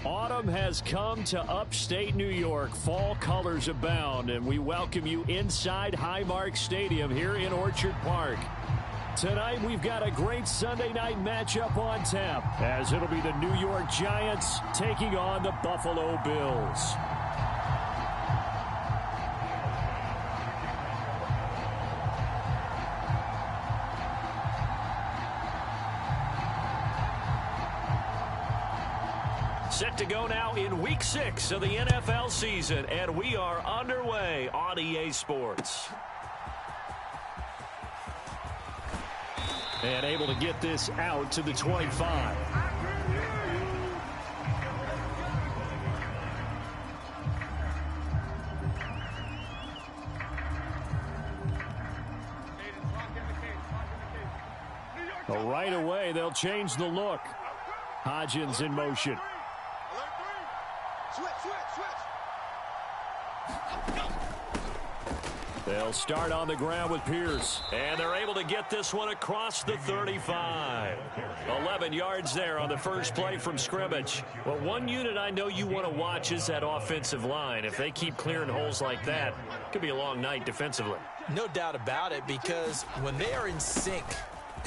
Autumn has come to upstate New York. Fall colors abound, and we welcome you inside Highmark Stadium here in Orchard Park. Tonight, we've got a great Sunday night matchup on tap, as it'll be the New York Giants taking on the Buffalo Bills. Set to go now in Week 6 of the NFL season, and we are underway on EA Sports. And able to get this out to the 25. Right away, they'll change the look. Hodgins in motion. They'll start on the ground with Pierce. And they're able to get this one across the 35. 11 yards there on the first play from scrimmage. Well, one unit I know you want to watch is that offensive line. If they keep clearing holes like that, it could be a long night defensively. No doubt about it, because when they are in sync,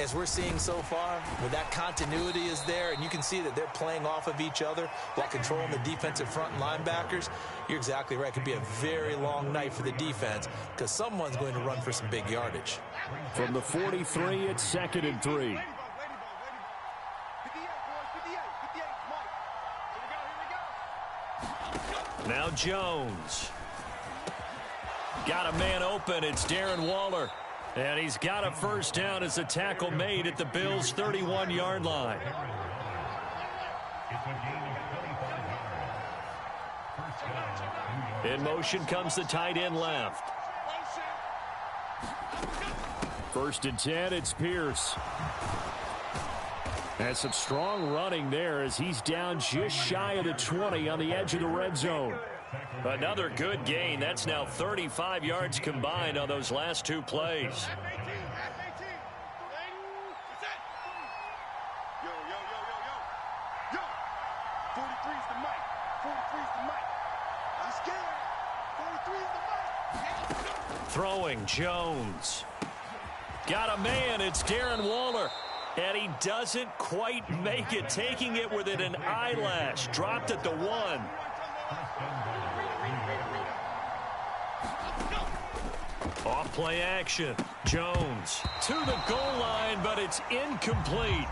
as we're seeing so far, where that continuity is there, and you can see that they're playing off of each other while controlling the defensive front and linebackers, you're exactly right. It could be a very long night for the defense because someone's going to run for some big yardage. From the 43, it's 2nd and 3. Now Jones. Got a man open. It's Darren Waller. And he's got a first down as a tackle made at the Bills' 31-yard line. In motion comes the tight end left. 1st and 10, it's Pierce. And some strong running there as he's down just shy of the 20 on the edge of the red zone. Another good gain. That's now 35 yards combined on those last two plays. Throwing Jones. Got a man. It's Darren Waller. And he doesn't quite make it, taking it within an eyelash. Dropped at the 1. Off play action. Jones to the goal line, but it's incomplete.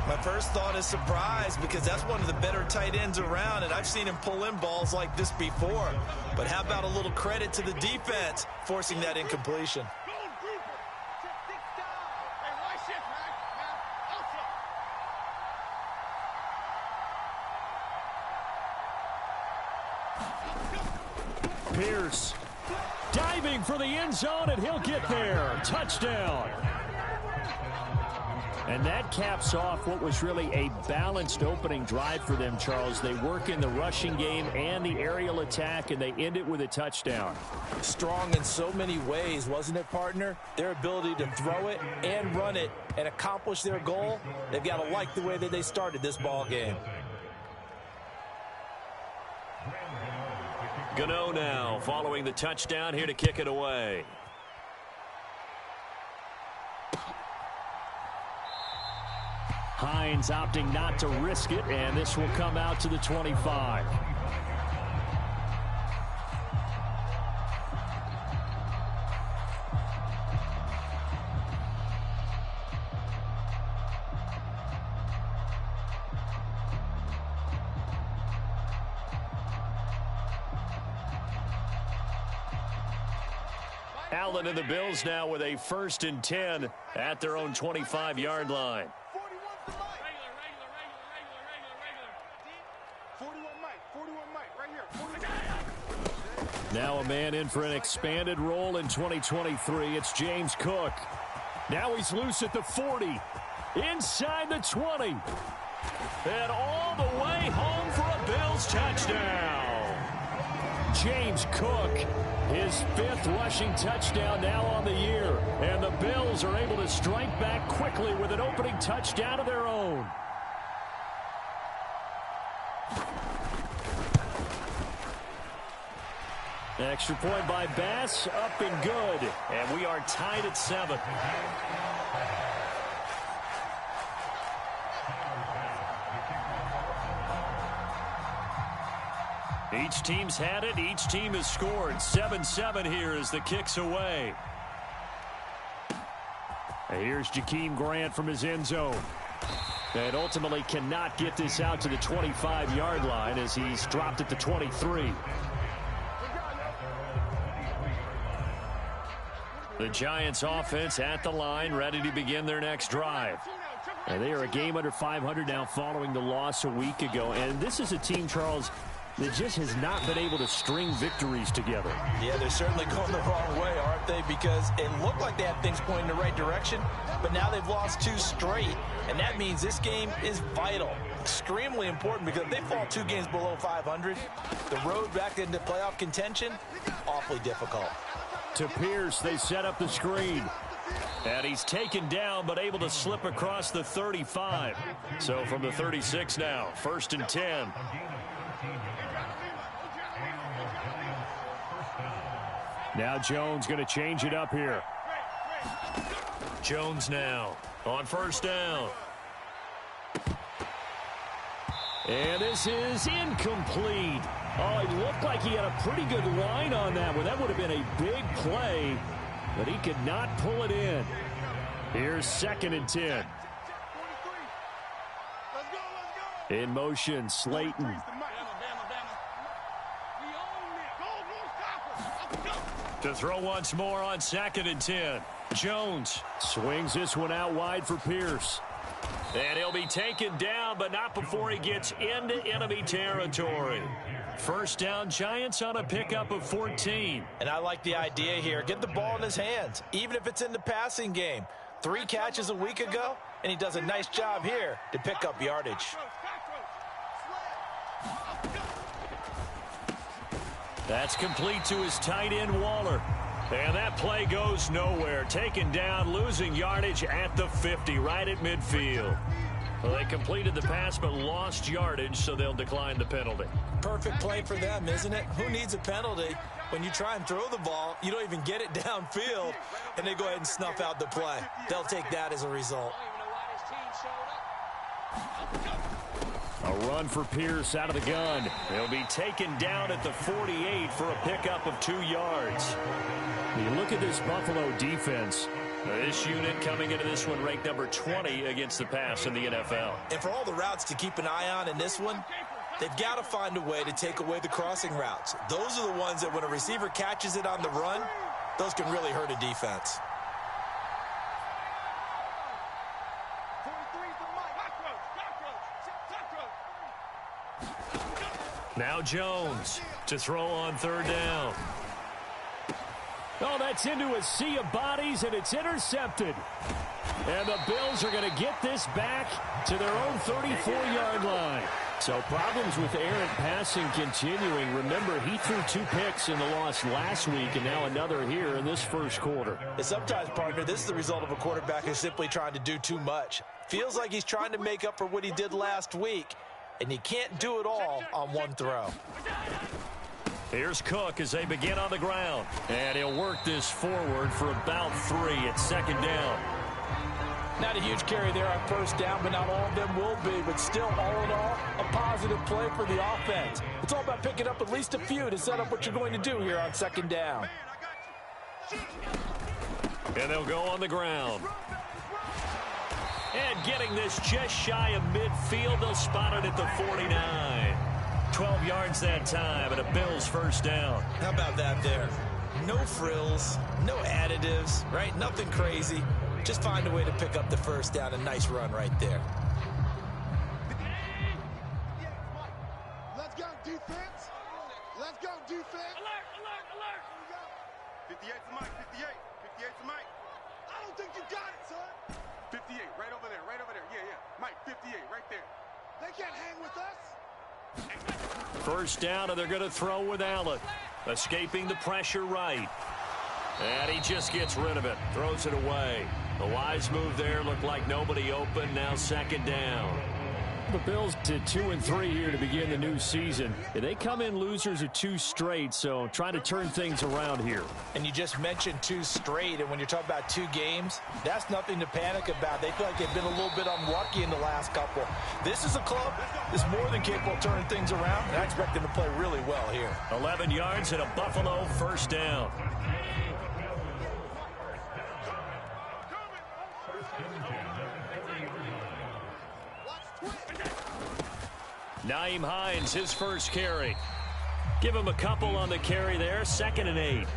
My first thought is surprise, because that's one of the better tight ends around, and I've seen him pull in balls like this before. But how about a little credit to the defense forcing that incompletion? Pierce diving for the end zone, and he'll get there. Touchdown. And that caps off what was really a balanced opening drive for them, Charles. They work in the rushing game and the aerial attack, and they end it with a touchdown. Strong in so many ways, wasn't it, partner? Their ability to throw it and run it and accomplish their goal, they've got to like the way that they started this ball game. Gano now following the touchdown, here to kick it away. Hines opting not to risk it, and this will come out to the 25. Allen and the Bills now with a 1st and 10 at their own 25-yard line. Now a man in for an expanded role in 2023. It's James Cook. Now he's loose at the 40. Inside the 20. And all the way home for a Bills touchdown. James Cook, his 5th rushing touchdown now on the year. And the Bills are able to strike back quickly with an opening touchdown of their own. Extra point by Bass, up and good. And we are tied at 7. Each team's had it. Each team has scored. 7-7 here as the kick's away. And here's Jakeem Grant from his end zone. And ultimately cannot get this out to the 25-yard line as he's dropped at the 23. The Giants offense at the line, ready to begin their next drive. And they are a game under 500 now following the loss a week ago. And this is a team, Charles, that just has not been able to string victories together. Yeah, they're certainly going the wrong way, aren't they? Because it looked like they had things pointing in the right direction, but now they've lost 2 straight. And that means this game is vital, extremely important, because if they fall 2 games below 500, the road back into playoff contention, awfully difficult. To Pierce, they set up the screen. And he's taken down, but able to slip across the 35. So from the 36 now, 1st and 10. Now Jones going to change it up here. Jones now on 1st down. And this is incomplete. Oh, it looked like he had a pretty good line on that one. That would have been a big play, but he could not pull it in. Here's 2nd and 10. In motion, Slayton. To throw once more on 2nd and 10. Jones swings this one out wide for Pierce. And he'll be taken down, but not before he gets into enemy territory. 1st down, Giants on a pickup of 14. And I like the idea here. Get the ball in his hands, even if it's in the passing game. 3 catches a week ago, and he does a nice job here to pick up yardage. That's complete to his tight end, Waller. And that play goes nowhere. Taken down, losing yardage at the 50, right at midfield. Well, they completed the pass but lost yardage, so they'll decline the penalty. Perfect play for them, isn't it? Who needs a penalty? When you try and throw the ball, you don't even get it downfield, and they go ahead and snuff out the play. They'll take that as a result. A run for Pierce out of the gun. He'll be taken down at the 48 for a pickup of 2 yards. You look at this Buffalo defense. This unit coming into this one ranked number 20 against the pass in the NFL. And for all the routes to keep an eye on in this one, they've got to find a way to take away the crossing routes. Those are the ones that when a receiver catches it on the run, those can really hurt a defense. Now Jones to throw on 3rd down. Oh, that's into a sea of bodies, and it's intercepted. And the Bills are going to get this back to their own 34-yard line. So problems with errant passing continuing. Remember, he threw 2 picks in the loss last week, and now another here in this 1st quarter. And sometimes, partner, this is the result of a quarterback who's simply trying to do too much. Feels like he's trying to make up for what he did last week, and he can't do it all on one throw. Here's Cook as they begin on the ground. And he'll work this forward for about 3 at 2nd down. Not a huge carry there on 1st down, but not all of them will be. But still, all in all, a positive play for the offense. It's all about picking up at least a few to set up what you're going to do here on 2nd down. And they'll go on the ground. And getting this just shy of midfield, they'll spot it at the 49. 12 yards that time, and a Bills 1st down. How about that there? No frills, no additives, right? Nothing crazy. Just find a way to pick up the 1st down. A nice run right there. Let's go, defense. Let's go, defense. Alert, alert, alert. 58 to Mike, 58. 58 to Mike. I don't think you got it, son. 58, right over there, right over there. Yeah, yeah. Mike, 58, right there. They can't hang with us. 1st down, and they're going to throw with Allen. Escaping the pressure right. And he just gets rid of it. Throws it away. A wise move there. Looked like nobody open. Now 2nd down. The Bills did 2-3 here to begin the new season. They come in losers of 2 straight, so trying to turn things around here. And you just mentioned 2 straight, and when you're talking about 2 games, that's nothing to panic about. They feel like they've been a little bit unlucky in the last couple. This is a club that's more than capable of turning things around, and I expect them to play really well here. 11 yards and a Buffalo first down. Nyheim Hines, his first carry. Give him a couple on the carry there. 2nd and 8.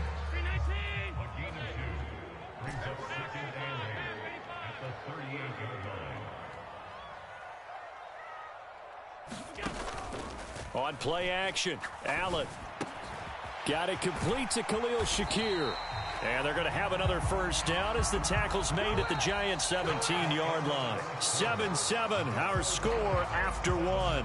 On play action, Allen. Got it complete to Khalil Shakir. And they're going to have another first down as the tackle's made at the Giants' 17-yard line. 7-7, our score after 1.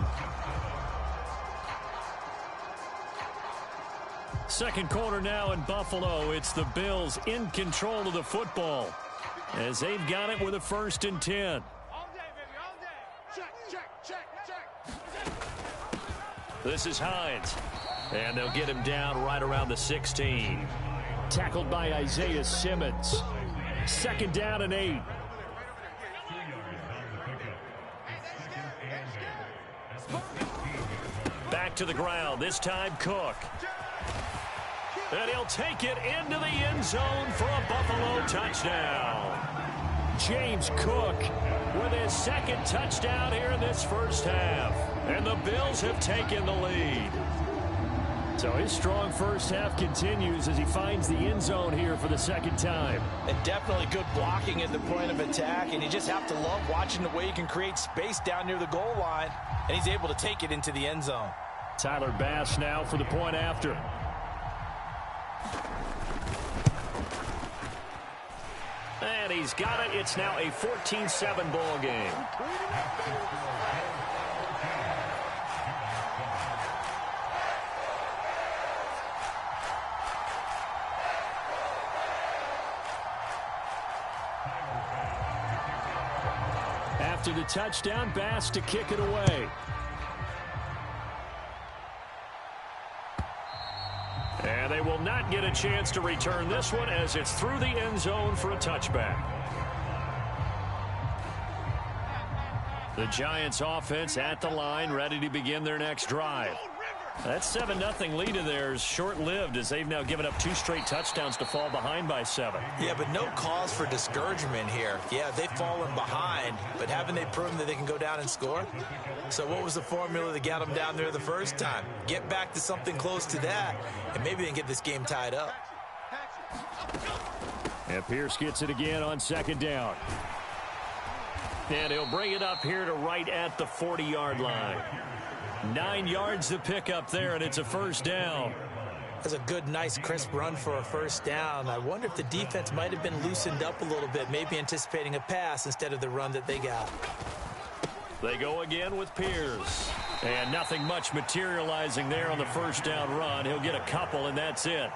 Second quarter now in Buffalo. It's the Bills in control of the football as they've got it with a 1st and 10. All day, baby, all day. Check. This is Hines. And they'll get him down right around the 16. Tackled by Isaiah Simmons. 2nd down and 8. Back to the ground. This time Cook. And he'll take it into the end zone for a Buffalo touchdown. James Cook with his 2nd touchdown here in this first half. And the Bills have taken the lead. So his strong first half continues as he finds the end zone here for the 2nd time. And definitely good blocking at the point of attack, and you just have to love watching the way he can create space down near the goal line, and he's able to take it into the end zone. Tyler Bass now for the point after. And he's got it. It's now a 14-7 ball game. After the touchdown, Bass to kick it away. And they will not get a chance to return this one as it's through the end zone for a touchback. The Giants offense at the line, ready to begin their next drive. That 7-0 lead of theirs short-lived as they've now given up 2 straight touchdowns to fall behind by 7. Yeah, but no cause for discouragement here. Yeah, they've fallen behind, but haven't they proven that they can go down and score? So what was the formula that got them down there the first time? Get back to something close to that, and maybe they can get this game tied up. And Pierce gets it again on 2nd down. And he'll bring it up here to right at the 40-yard line. 9 yards to pick up there, and it's a first down. That's a good, nice, crisp run for a first down. I wonder if the defense might have been loosened up a little bit, maybe anticipating a pass instead of the run that they got. They go again with Pierce. And nothing much materializing there on the first down run. He'll get a couple, and that's it.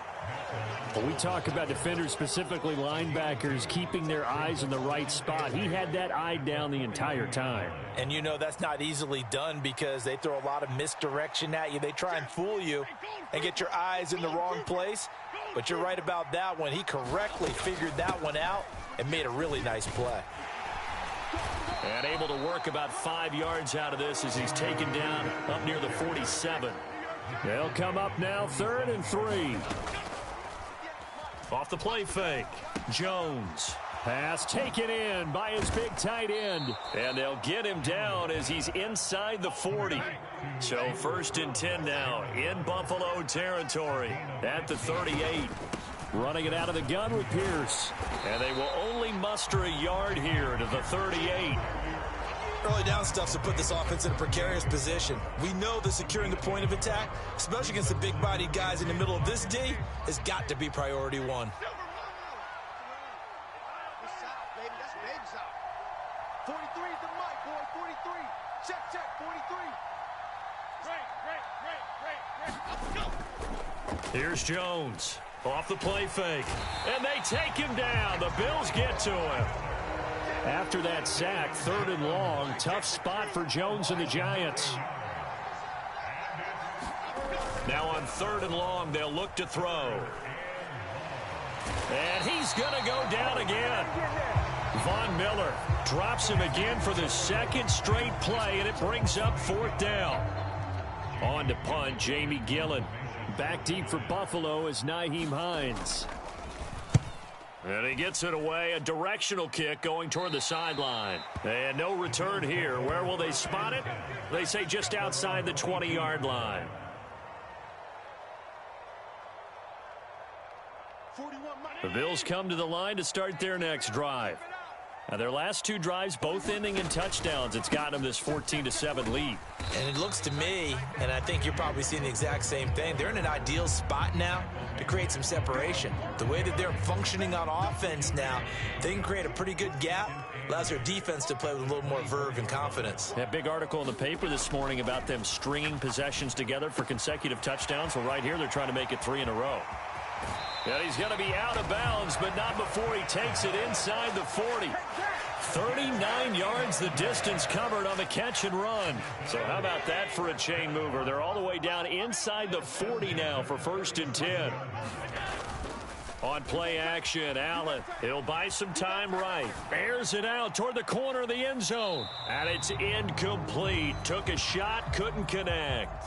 When we talk about defenders, specifically linebackers, keeping their eyes in the right spot, he had that eye down the entire time. And you know that's not easily done because they throw a lot of misdirection at you. They try and fool you and get your eyes in the wrong place. But you're right about that one. He correctly figured that one out and made a really nice play. And able to work about 5 yards out of this as he's taken down up near the 47. They'll come up now 3rd and 3. Off the play fake. Jones. Pass taken in by his big tight end. And they'll get him down as he's inside the 40. So 1st and 10 now in Buffalo territory at the 38. Running it out of the gun with Pierce. And they will only muster a yard here to the 38. Early down stuff to put this offense in a precarious position. We know that securing the point of attack, especially against the big-bodied guys in the middle of this D, has got to be priority 1. 43 is the mic, boy. 43. Check. 43. Great. Let's go. Here's Jones. Off the play fake. And they take him down. The Bills get to him. After that sack, 3rd and long. Tough spot for Jones and the Giants. Now on 3rd and long, they'll look to throw. And he's going to go down again. Von Miller drops him again for the 2nd straight play, and it brings up 4th down. On to punt, Jamie Gillen. Back deep for Buffalo is Nyheim Hines. And he gets it away, a directional kick going toward the sideline. And no return here. Where will they spot it? They say just outside the 20-yard line. The Bills come to the line to start their next drive. Now, their last 2 drives, both ending in touchdowns. It's gotten them this 14-7 lead. And it looks to me, and I think you're probably seeing the exact same thing, they're in an ideal spot now to create some separation. The way that they're functioning on offense now, they can create a pretty good gap. Allows their defense to play with a little more verve and confidence. That big article in the paper this morning about them stringing possessions together for consecutive touchdowns. Well, right here, they're trying to make it 3 in a row. And he's going to be out of bounds, but not before he takes it inside the 40. 39 yards the distance covered on the catch and run. So how about that for a chain mover? They're all the way down inside the 40 now for 1st and 10. On play action, Allen. He'll buy some time right. Airs it out toward the corner of the end zone. And it's incomplete. Took a shot, couldn't connect.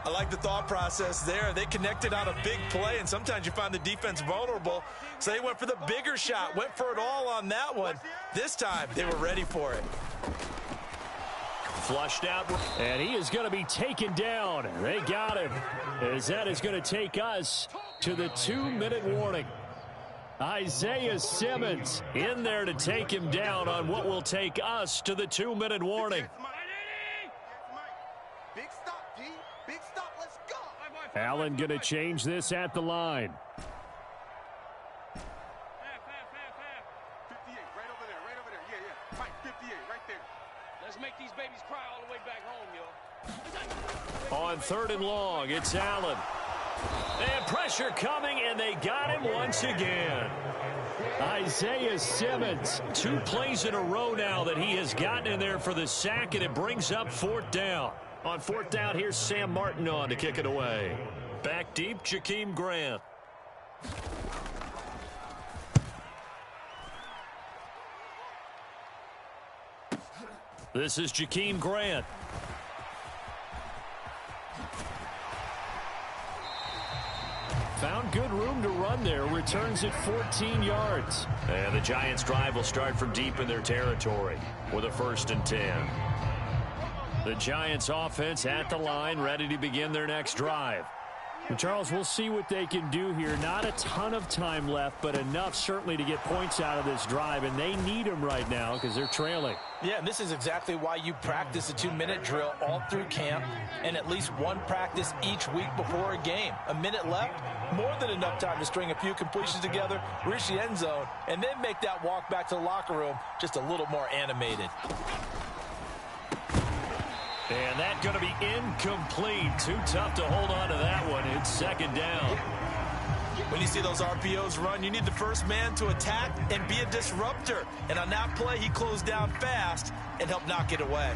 I like the thought process there. They connected on a big play, and sometimes you find the defense vulnerable. So they went for the bigger shot, went for it all on that one. This time, they were ready for it. Flushed out, and he is going to be taken down. They got him, as that is going to take us to the 2-minute warning. Isaiah Simmons in there to take him down on what will take us to the 2-minute warning. Allen going to change this at the line. 58, right over there. Yeah. Mike, 58, right there. Let's make these babies cry all the way back home, y'all. On 3rd and long, it's Allen. And pressure coming, and they got him once again. Isaiah Simmons, 2 plays in a row now that he has gotten in there for the sack, and it brings up 4th down. On 4th down, here's Sam Martin on to kick it away. Back deep, Jakeem Grant. This is Jakeem Grant. Found good room to run there. Returns at 14 yards. And the Giants' drive will start from deep in their territory with a 1st and 10. The Giants offense at the line, ready to begin their next drive. And Charles, we'll see what they can do here. Not a ton of time left, but enough certainly to get points out of this drive, and they need them right now because they're trailing. Yeah, and this is exactly why you practice a 2-minute drill all through camp and at least one practice each week before a game. A minute left, more than enough time to string a few completions together, reach the end zone, and then make that walk back to the locker room just a little more animated. And that's going to be incomplete. Too tough to hold on to that one. It's 2nd down. When you see those RPOs run, you need the first man to attack and be a disruptor. And on that play, he closed down fast and helped knock it away.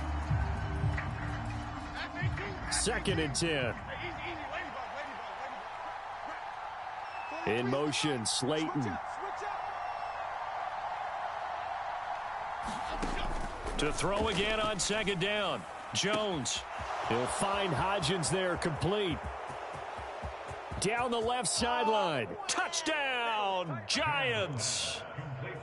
2nd and 10. In motion, Slayton. To throw again on 2nd down. Jones. He'll find Hodgins there, complete. Down the left sideline. Touchdown, Giants.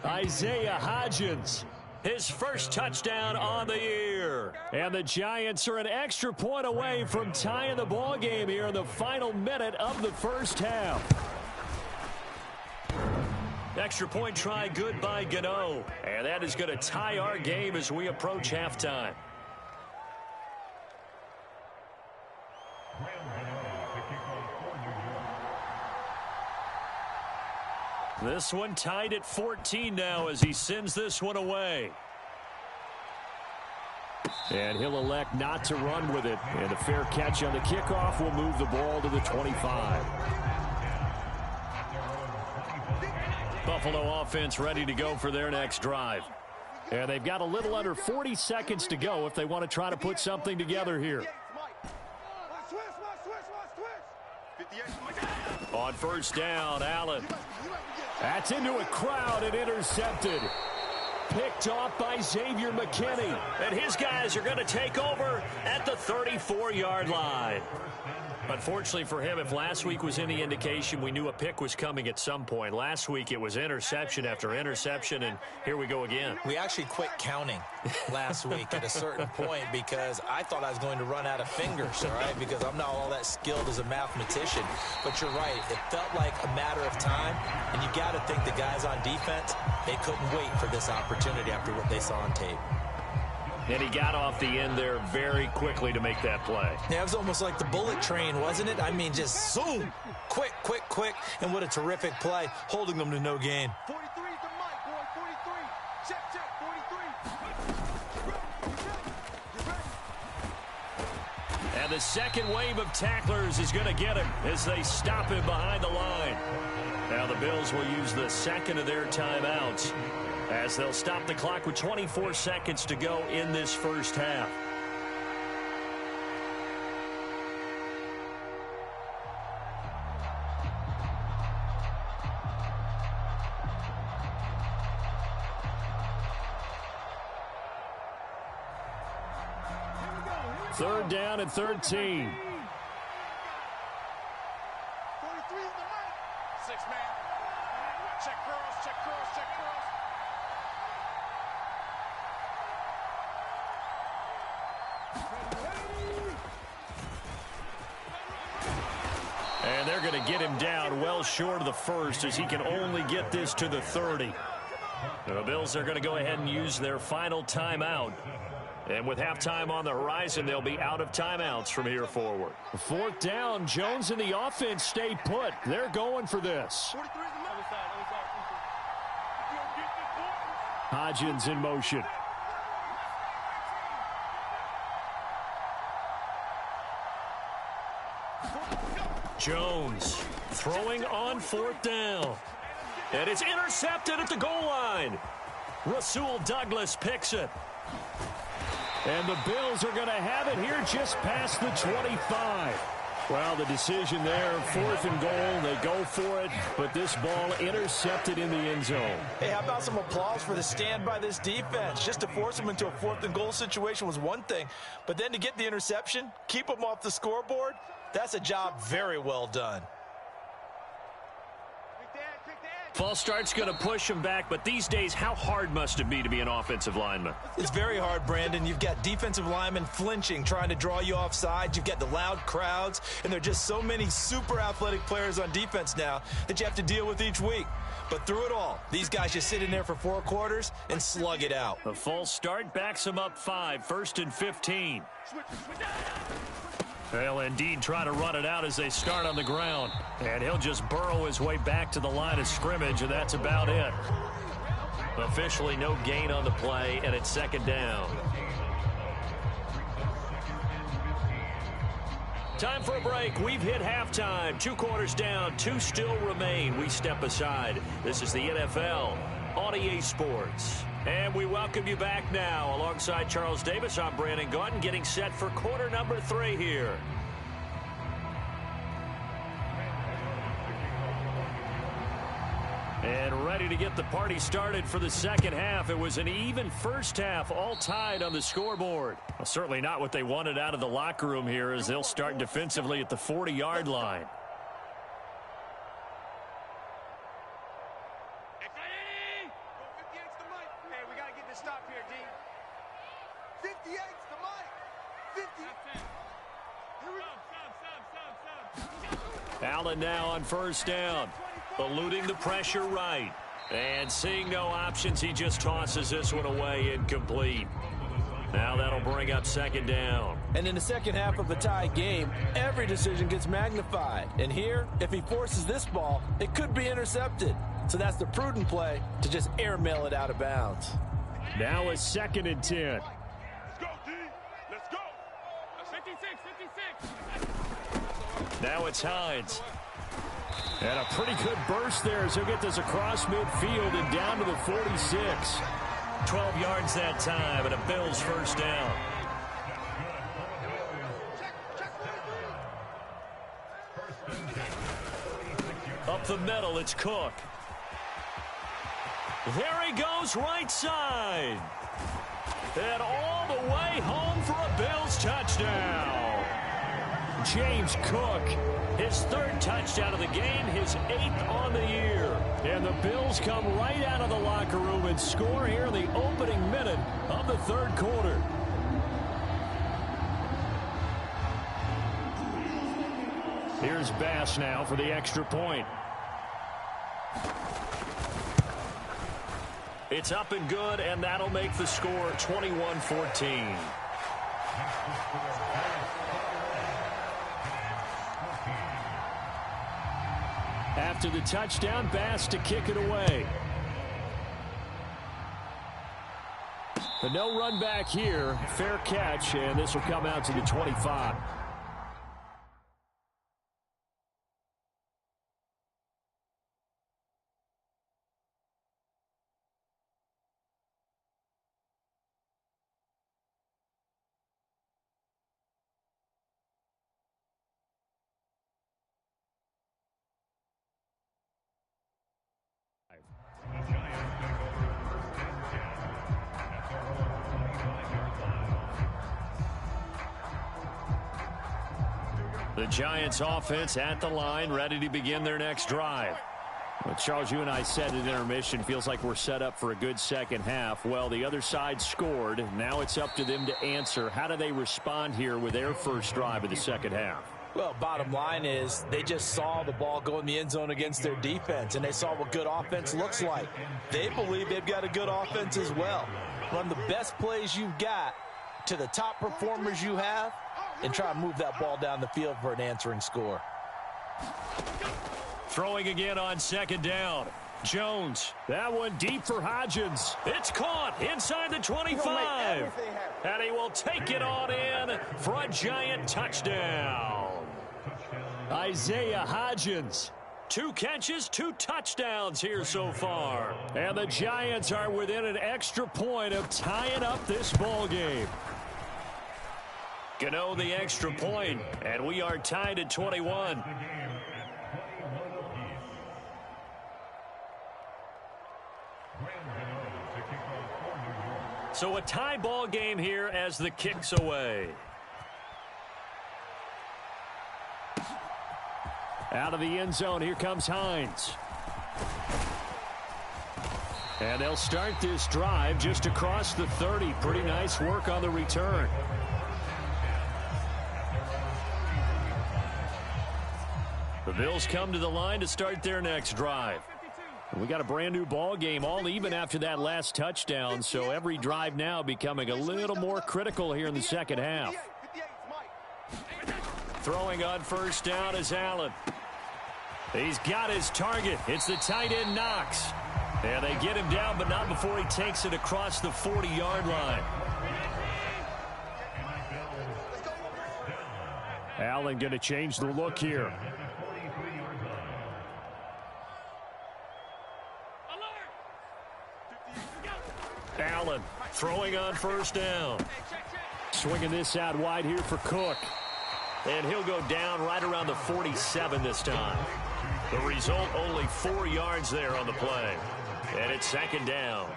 Isaiah Hodgins, his first touchdown on the year. And the Giants are an extra point away from tying the ball game here in the final minute of the 1st half. Extra point try good by Gano. And that is going to tie our game as we approach halftime. This one tied at 14 now as he sends this one away. And he'll elect not to run with it. And a fair catch on the kickoff will move the ball to the 25. Buffalo offense ready to go for their next drive. And they've got a little under 40 seconds to go if they want to try to put something together here. On first down, Allen. That's into a crowd and intercepted. Picked off by Xavier McKinney. And his guys are going to take over at the 34-yard line. Unfortunately for him, if last week was any indication, we knew a pick was coming at some point. Last week it was interception after interception, and here we go again. We actually quit counting last week at a certain point because I thought I was going to run out of fingers, all right, because I'm not all that skilled as a mathematician. But you're right. It felt like a matter of time, and you got to think the guys on defense, they couldn't wait for this opportunity after what they saw on tape. And he got off the end there very quickly to make that play. Yeah, it was almost like the bullet train, wasn't it? I mean, just zoom, quick, quick, quick, and what a terrific play, holding them to no gain. 43 is the mic, boy, 43. Check, check, 43. And the second wave of tacklers is going to get him as they stop him behind the line. Now the Bills will use the second of their timeouts as they'll stop the clock with 24 seconds to go in this first half. Third down and 13. 43 is the mic. 6-man. Check cross, check cross, check cross. And they're going to get him down well short of the first as he can only get this to the 30. The Bills are going to go ahead and use their final timeout. And with halftime on the horizon, they'll be out of timeouts from here forward. Fourth down, Jones and the offense stay put. They're going for this. 43 is the mic. Hodgins in motion. Jones throwing on fourth down. And it's intercepted at the goal line. Rasul Douglas picks it. And the Bills are going to have it here just past the 25. Well, the decision there, 4th and goal, they go for it, but this ball intercepted in the end zone. Hey, how about some applause for the stand by this defense? Just to force them into a 4th and goal situation was one thing, but then to get the interception, keep them off the scoreboard, that's a job very well done. False start's going to push him back, but these days, how hard must it be to be an offensive lineman? It's very hard, Brandon. You've got defensive linemen flinching, trying to draw you off sides. You've got the loud crowds, and there are just so many super athletic players on defense now that you have to deal with each week. But through it all, these guys just sit in there for 4 quarters and slug it out. A false start backs him up 5, 1st and 15. They'll indeed try to run it out as they start on the ground. And he'll just burrow his way back to the line of scrimmage, and that's about it. Officially no gain on the play, and it's second down. Time for a break. We've hit halftime. 2 quarters down, 2 still remain. We step aside. This is the NFL on EA Sports. And we welcome you back now. Alongside Charles Davis, I'm Brandon Gaudin, getting set for quarter number 3 here. And ready to get the party started for the second half. It was an even first half, all tied on the scoreboard. Well, certainly not what they wanted out of the locker room here as they'll start defensively at the 40-yard line. Allen now on first down, eluding the pressure right. And seeing no options, he just tosses this one away, incomplete. Now that'll bring up second down. And in the second half of a tie game, every decision gets magnified. And here, if he forces this ball, it could be intercepted. So that's the prudent play to just airmail it out of bounds. Now a 2nd and 10. Let's go, D. Let's go. 56. Now it's Hines. And a pretty good burst there as he'll get this across midfield and down to the 46. 12 yards that time, and a Bills first down. Up the middle, it's Cook. There he goes, right side. And all the way home for a Bills touchdown. James Cook, his third touchdown of the game, his 8th on the year. And the Bills come right out of the locker room and score here in the opening minute of the third quarter. Here's Bass now for the extra point. It's up and good, and that'll make the score 21-14. After the touchdown, Bass to kick it away. But no run back here. Fair catch, and this will come out to the 25. The Giants offense at the line, ready to begin their next drive. Well, Charles, you and I said at intermission, feels like we're set up for a good second half. Well, the other side scored. Now it's up to them to answer. How do they respond here with their first drive of the second half? Well, bottom line is they just saw the ball go in the end zone against their defense, and they saw what good offense looks like. They believe they've got a good offense as well. Run the best plays you've got to the top performers you have, and try to move that ball down the field for an answering score. Throwing again on second down. Jones, that one deep for Hodgins. It's caught inside the 25. And he will take it on in for a Giant touchdown. Isaiah Hodgins, 2 catches, 2 touchdowns here so far. And the Giants are within an extra point of tying up this ball game. Gano the extra point, and we are tied at 21. So a tie ball game here as the kick's away. Out of the end zone, here comes Hines. And they'll start this drive just across the 30. Pretty nice work on the return. The Bills come to the line to start their next drive. We got a brand new ball game, all even after that last touchdown, so every drive now becoming a little more critical here in the second half. Throwing on first down is Allen. He's got his target. It's the tight end Knox. And they get him down, but not before he takes it across the 40-yard line. Allen going to change the look here. Allen throwing on first down. Swinging this out wide here for Cook. And he'll go down right around the 47 this time. The result, only 4 yards there on the play. And it's second down.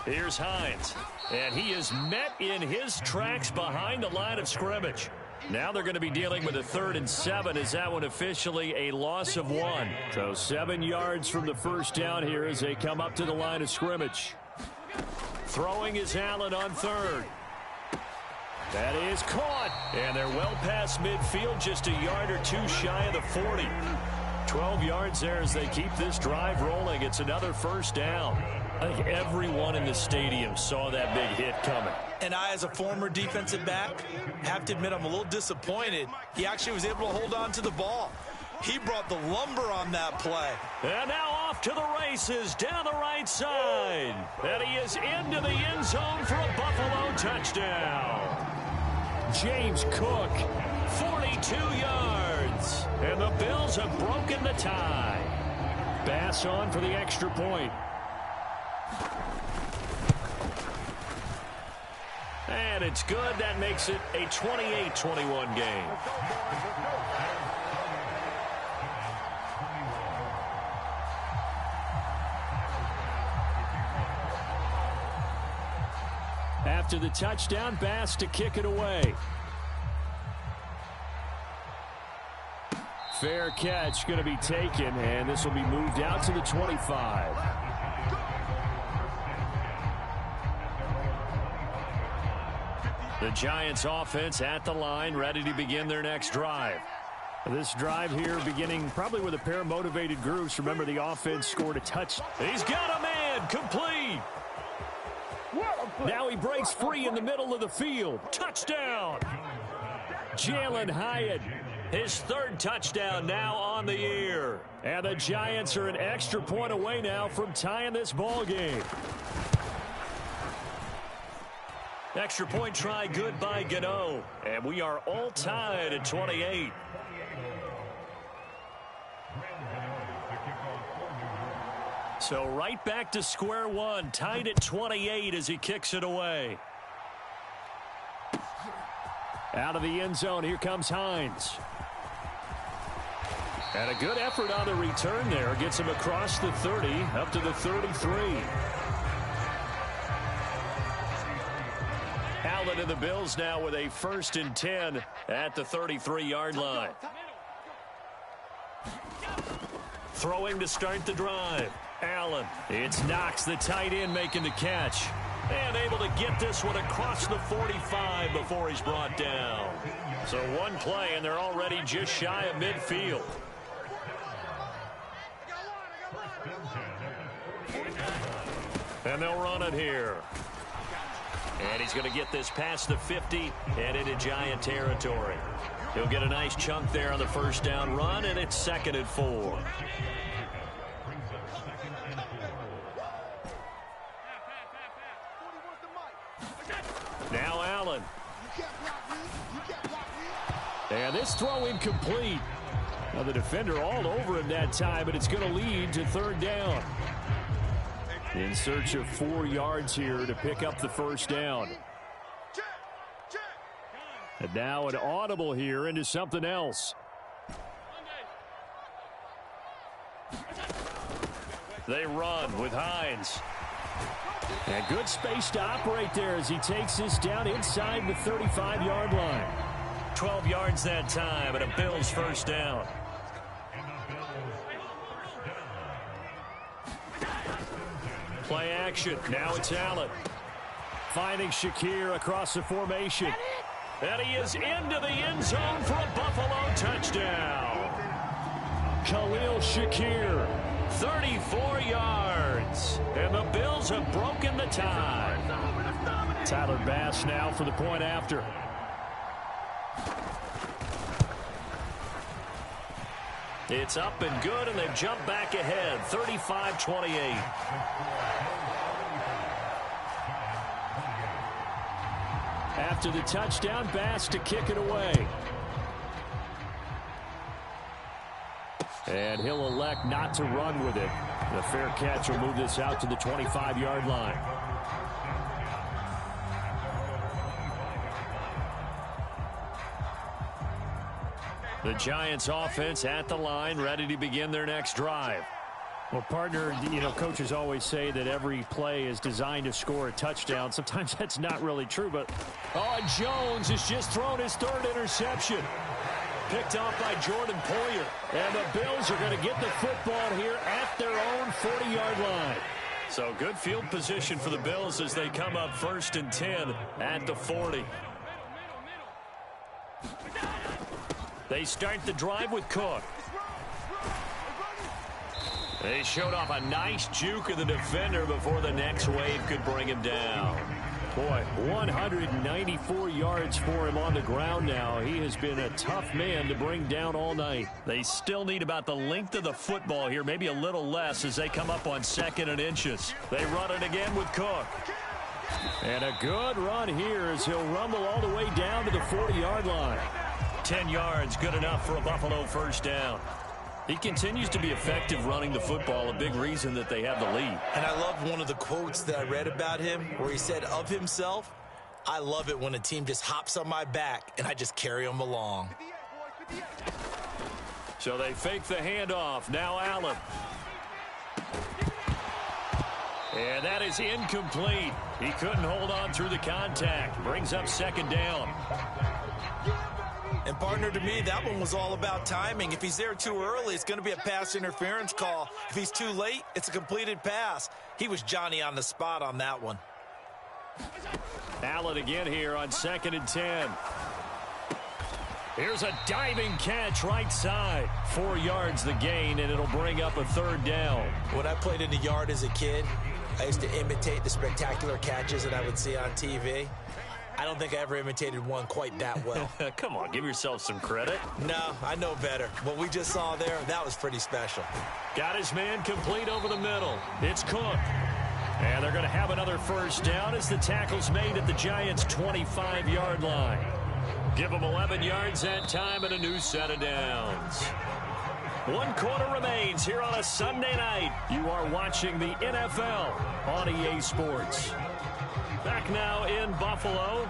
Here's Hines. And he is met in his tracks behind the line of scrimmage. Now they're going to be dealing with a 3rd and 7 as that one officially a loss of 1. So 7 yards from the first down here as they come up to the line of scrimmage. Throwing is Allen on 3rd. That is caught. And they're well past midfield, just a yard or 2 shy of the 40. 12 yards there as they keep this drive rolling. It's another first down. I think everyone in the stadium saw that big hit coming. And I, as a former defensive back, have to admit I'm a little disappointed. He actually was able to hold on to the ball. He brought the lumber on that play. And now off to the races down the right side. And he is into the end zone for a Buffalo touchdown. James Cook, 42 yards. And the Bills have broken the tie. Bass on for the extra point. And it's good. That makes it a 28-21 game. After the touchdown, Bass to kick it away. Fair catch going to be taken, and this will be moved out to the 25. The Giants offense at the line, ready to begin their next drive. This drive here beginning probably with a pair of motivated groups. Remember, the offense scored a touchdown. He's got a man, complete. Now he breaks free in the middle of the field. Touchdown. Jalen Hyatt, his third touchdown now on the year. And the Giants are an extra point away now from tying this ball game. Extra point try good by Gano. And we are all tied at 28. So right back to square one, tied at 28 as he kicks it away. Out of the end zone, here comes Hines. And a good effort on the return there. Gets him across the 30, up to the 33. Allen and the Bills now with a 1st and 10 at the 33-yard line. Throwing to start the drive. Allen. It's Knox, the tight end, making the catch. And able to get this one across the 45 before he's brought down. So one play, and they're already just shy of midfield. And they'll run it here. And he's going to get this past the 50 and into Giant territory. He'll get a nice chunk there on the first down run, and it's 2nd and 4. Now Allen. And this throw incomplete. Now the defender all over him that time, but it's going to lead to 3rd down. In search of 4 yards here to pick up the first down. And now an audible here into something else. They run with Hines. And good space to operate there as he takes this down inside the 35-yard line. 12 yards that time, and a Bills first down. Play action. Now it's Allen. Finding Shakir across the formation. And he is into the end zone for a Buffalo touchdown. Khalil Shakir, 34 yards. And the Bills have broken the tie. Tyler Bass now for the point after. It's up and good, and they've jumped back ahead, 35-28. After the touchdown, Bass to kick it away. And he'll elect not to run with it. The fair catch will move this out to the 25-yard line. The Giants offense at the line, ready to begin their next drive. Well, partner, you know, coaches always say that every play is designed to score a touchdown. Sometimes that's not really true, but Jones has just thrown his 3rd interception. Picked off by Jordan Poyer. And the Bills are going to get the football here at their own 40-yard line. So good field position for the Bills as they come up 1st and 10 at the 40. They start the drive with Cook. They showed off a nice juke of the defender before the next wave could bring him down. Boy, 194 yards for him on the ground now. He has been a tough man to bring down all night. They still need about the length of the football here, maybe a little less as they come up on 2nd and inches. They run it again with Cook. And a good run here as he'll rumble all the way down to the 40-yard line. 10 yards, good enough for a Buffalo first down. He continues to be effective running the football, a big reason that they have the lead. And I love one of the quotes that I read about him where he said of himself, "I love it when a team just hops on my back and I just carry them along." So they fake the handoff. Now Allen. And that is incomplete. He couldn't hold on through the contact. Brings up second down. And, partner, to me, that one was all about timing. If he's there too early, it's going to be a pass interference call. If he's too late, it's a completed pass. He was Johnny on the spot on that one. Allen again here on 2nd and 10. Here's a diving catch right side. 4 yards the gain, and it'll bring up a third down. When I played in the yard as a kid, I used to imitate the spectacular catches that I would see on TV. I don't think I ever imitated one quite that well. Come on, give yourself some credit. No, I know better. What we just saw there, that was pretty special. Got his man complete over the middle. It's Cook. And they're going to have another first down as the tackle's made at the Giants' 25-yard line. Give them 11 yards that time and a new set of downs. 1 quarter remains here on a Sunday night. You are watching the NFL on EA Sports. Back now in Buffalo.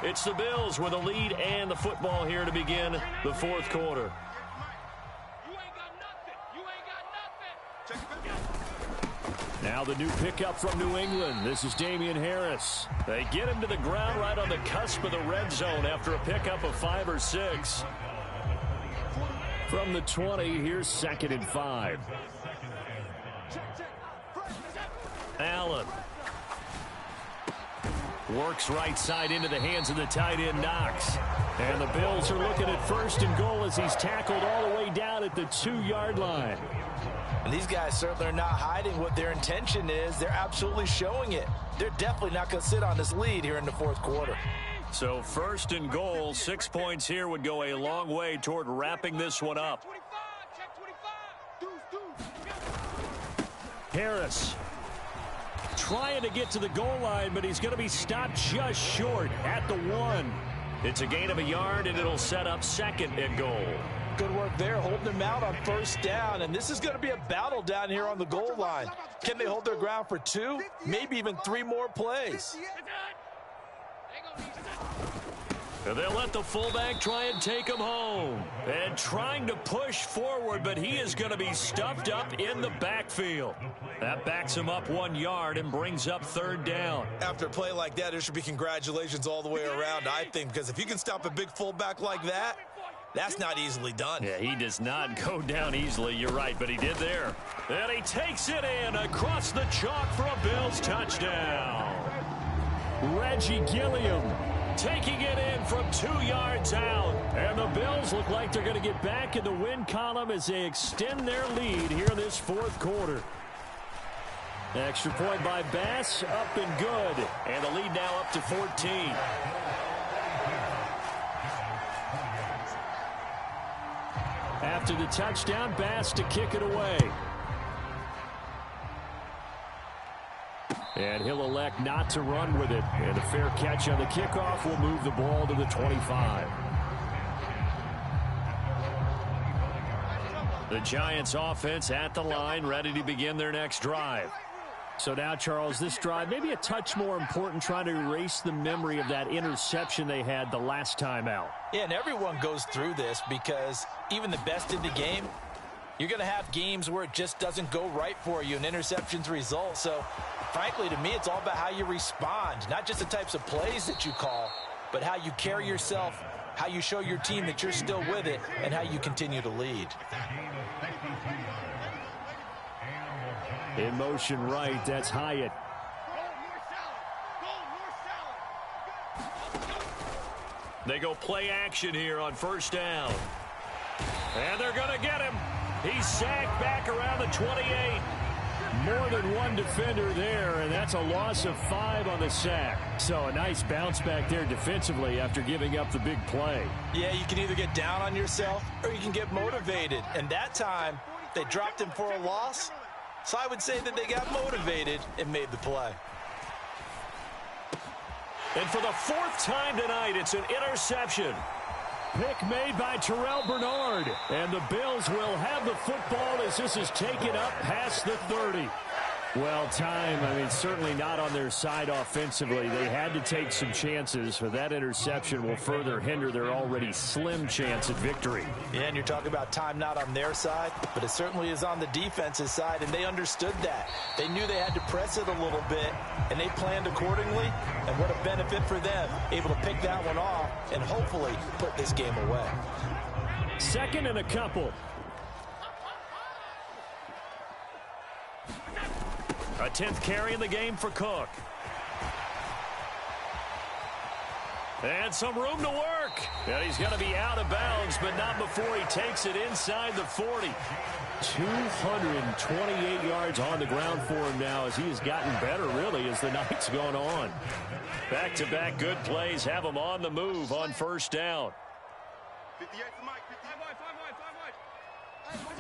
It's the Bills with a lead and the football here to begin the 4th quarter. Now the new pickup from New England. This is Damian Harris. They get him to the ground right on the cusp of the red zone after a pickup of 5 or 6. From the 20, here's 2nd and 5. Allen. Works right side into the hands of the tight end, Knox. And the Bills are looking at 1st and goal as he's tackled all the way down at the 2-yard line. And these guys certainly are not hiding what their intention is. They're absolutely showing it. They're definitely not going to sit on this lead here in the 4th quarter. So 1st and goal, 6 points here would go a long way toward wrapping this one up. Harris trying to get to the goal line, but he's going to be stopped just short at the 1. It's a gain of a yard, and it'll set up 2nd and goal. Good work there, holding them out on 1st down, and this is going to be a battle down here on the goal line. Can they hold their ground for 2, maybe even 3 more plays? And they'll let the fullback try and take him home. And trying to push forward, but he is going to be stuffed up in the backfield. That backs him up 1 yard and brings up 3rd down. After a play like that, there should be congratulations all the way around, I think, because if you can stop a big fullback like that, that's not easily done. Yeah, he does not go down easily. You're right, but he did there. And he takes it in across the chalk for a Bills touchdown. Reggie Gilliam taking it in from 2 yards out. And the Bills look like they're going to get back in the win column as they extend their lead here in this 4th quarter. Extra point by Bass, up and good. And the lead now up to 14. After the touchdown, Bass to kick it away. And he'll elect not to run with it. And a fair catch on the kickoff will move the ball to the 25. The Giants offense at the line, ready to begin their next drive. So now, Charles, this drive maybe a touch more important, trying to erase the memory of that interception they had the last time out. Yeah, and everyone goes through this because even the best in the game, you're going to have games where it just doesn't go right for you and interceptions result. So, frankly, to me, it's all about how you respond, not just the types of plays that you call, but how you carry yourself, how you show your team that you're still with it, and how you continue to lead. In motion right, that's Hyatt. They go play action here on 1st down. And they're going to get him. He's sacked back around the 28. More than one defender there, and that's a loss of 5 on the sack. So a nice bounce back there defensively after giving up the big play. Yeah, you can either get down on yourself or you can get motivated. And that time, they dropped him for a loss. So I would say that they got motivated and made the play. And for the 4th time tonight, it's an interception. Pick made by Terrell Bernard. And the Bills will have the football as this is taken up past the 30. Well, time, certainly not on their side offensively. They had to take some chances, but that interception will further hinder their already slim chance at victory. Yeah, and you're talking about time not on their side, but it certainly is on the defense's side, and they understood that. They knew they had to press it a little bit, and they planned accordingly, and what a benefit for them, able to pick that one off and hopefully put this game away. Second and a couple. A 10th carry in the game for Cook. And some room to work. And he's going to be out of bounds, but not before he takes it inside the 40. 228 yards on the ground for him now as he has gotten better, really, as the night's gone on. Back-to-back good plays have him on the move on first down. 58 to Mike.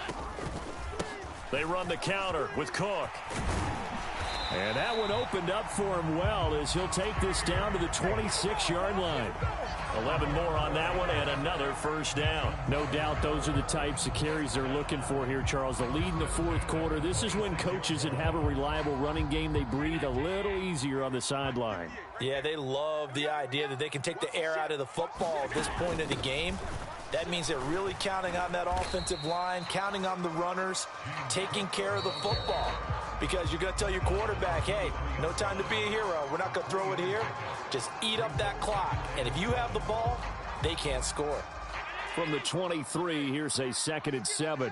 5 They run the counter with Cook. And that one opened up for him well as he'll take this down to the 26-yard line. 11 more on that one and another first down. No doubt those are the types of carries they're looking for here, Charles. The lead in the fourth quarter. This is when coaches that have a reliable running game, they breathe a little easier on the sideline. Yeah, they love the idea that they can take the air out of the football at this point of the game. That means they're really counting on that offensive line, counting on the runners, taking care of the football. Because you're going to tell your quarterback, hey, no time to be a hero. We're not going to throw it here. Just eat up that clock. And if you have the ball, they can't score. From the 23, here's a 2nd and 7.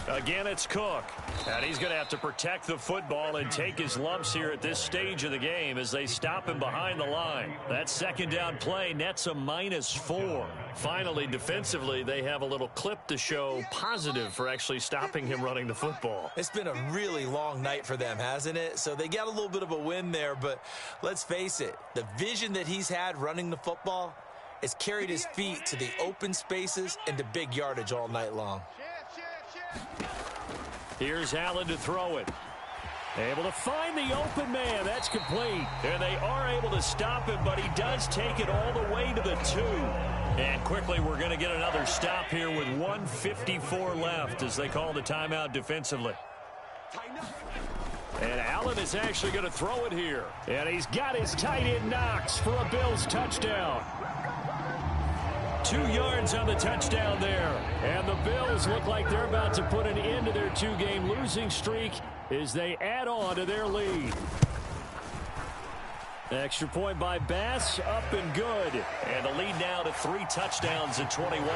Again, it's Cook. And he's going to have to protect the football and take his lumps here at this stage of the game as they stop him behind the line. That second down play nets a -4. Finally, defensively, they have a little clip to show positive for actually stopping him running the football. It's been a really long night for them, hasn't it? So they got a little bit of a win there, but let's face it, the vision that he's had running the football has carried his feet to the open spaces and to big yardage all night long. Here's Allen to throw it. Able to find the open man. That's complete. And they are able to stop him, but he does take it all the way to the 2. And quickly, we're going to get another stop here with 1:54 left as they call the timeout defensively. And Allen is actually going to throw it here. And he's got his tight end Knox for a Bills touchdown. 2 yards on the touchdown there. And the Bills look like they're about to put an end to their 2-game losing streak as they add on to their lead. Extra point by Bass, up and good. And the lead now to 3 touchdowns at 21.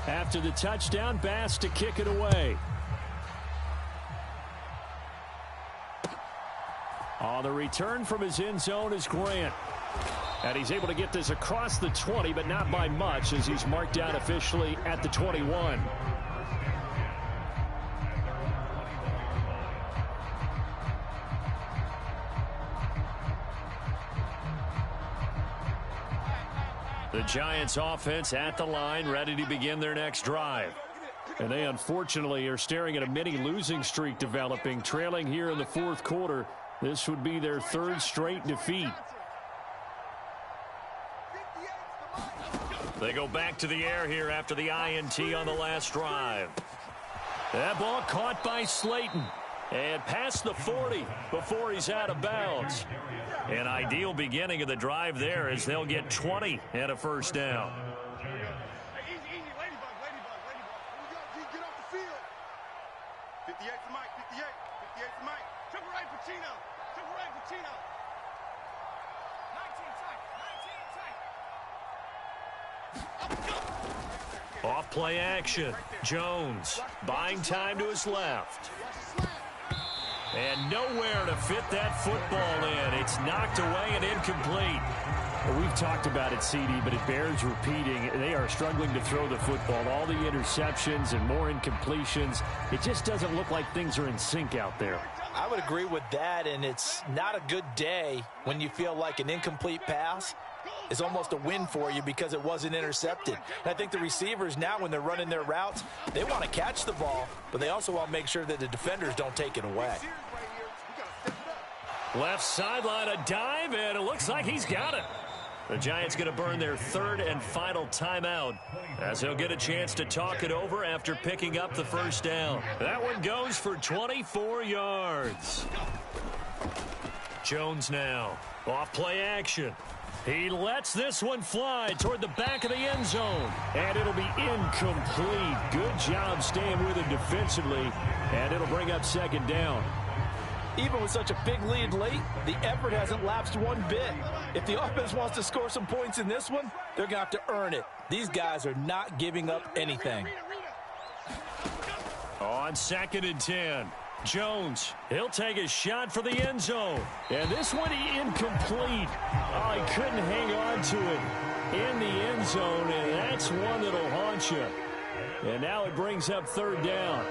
After the touchdown, Bass to kick it away. On the return from his end zone is Grant. And he's able to get this across the 20, but not by much as he's marked down officially at the 21. The Giants offense at the line, ready to begin their next drive. And they unfortunately are staring at a mini losing streak developing, trailing here in the fourth quarter. This would be their 3rd straight defeat. They go back to the air here after the INT on the last drive. That ball caught by Slayton. And past the 40 before he's out of bounds. An ideal beginning of the drive there as they'll get 20 and a first down. Easy, ladybug. Here we go, G, get off the field. 58 to Mike, 58 to Mike. Triple right, Pacino. 19 tight. Off play action. Jones buying time to his left. And nowhere to fit that football in. It's knocked away and incomplete. Well, we've talked about it, CD, but it bears repeating. They are struggling to throw the football. All the interceptions and more incompletions. It just doesn't look like things are in sync out there. I would agree with that, and it's not a good day when you feel like an incomplete pass is almost a win for you because it wasn't intercepted. And I think the receivers now, when they're running their routes, they want to catch the ball, but they also want to make sure that the defenders don't take it away. Left sideline, a dive, and it looks like he's got it. The Giants going to burn their third and final timeout as he'll get a chance to talk it over after picking up the first down. That one goes for 24 yards. Jones now. Off play action. He lets this one fly toward the back of the end zone. And it'll be incomplete. Good job staying with him defensively. And it'll bring up second down. Even with such a big lead late, the effort hasn't lapsed one bit. If the offense wants to score some points in this one, they're going to have to earn it. These guys are not giving up anything. On 2nd and 10. Jones, he'll take a shot for the end zone. And this one incomplete. Oh, he couldn't hang on to it in the end zone, and that's one that'll haunt you. And now it brings up third down.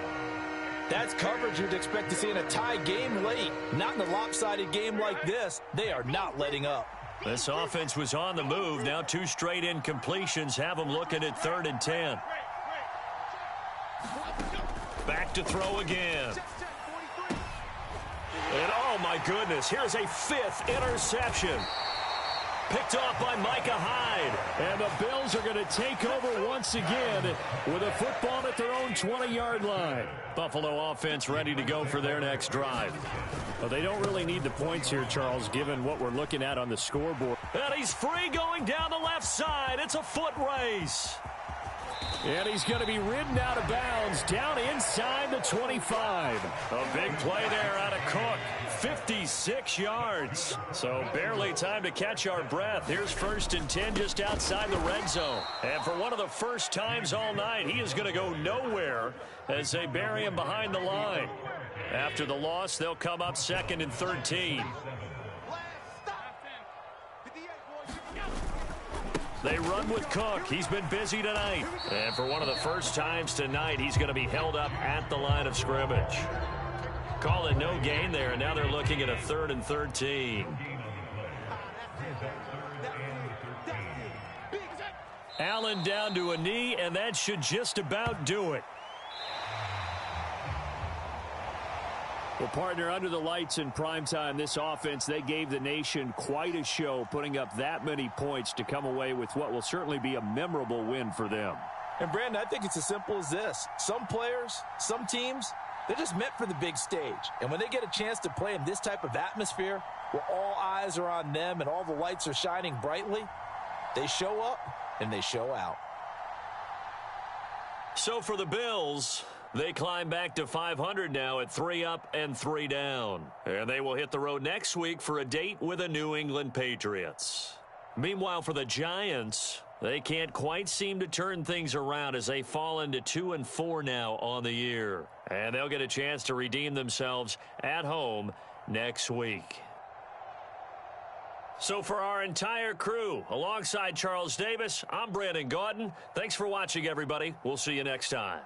That's coverage you'd expect to see in a tie game late. Not in a lopsided game like this. They are not letting up. This offense was on the move. Now 2 straight incompletions have them looking at 3rd and 10. Back to throw again. And oh my goodness, here's a 5th interception. Picked off by Micah Hyde. And the Bills are going to take over once again with a football at their own 20-yard line. Buffalo offense ready to go for their next drive. Well, they don't really need the points here, Charles, given what we're looking at on the scoreboard. And he's free going down the left side. It's a foot race. And he's going to be ridden out of bounds down inside the 25. A big play there out of Cook. 56 yards. So barely time to catch our breath. Here's 1st and 10 just outside the red zone. And for one of the first times all night, he is going to go nowhere as they bury him behind the line. After the loss, they'll come up 2nd and 13. They run with Cook. He's been busy tonight. And for one of the first times tonight, he's going to be held up at the line of scrimmage. Call it no gain there, and now they're looking at a 3rd and 13. Allen down to a knee, and that should just about do it. Well, partner, under the lights in primetime, this offense, they gave the nation quite a show, putting up that many points to come away with what will certainly be a memorable win for them. And, Brandon, I think it's as simple as this. Some players, some teams, they're just meant for the big stage. And when they get a chance to play in this type of atmosphere, where all eyes are on them and all the lights are shining brightly, they show up and they show out. So for the Bills, they climb back to 500 now at 3 up and 3 down. And they will hit the road next week for a date with the New England Patriots. Meanwhile, for the Giants, they can't quite seem to turn things around as they fall into 2 and 4 now on the year. And they'll get a chance to redeem themselves at home next week. So for our entire crew, alongside Charles Davis, I'm Brandon Gaudin. Thanks for watching, everybody. We'll see you next time.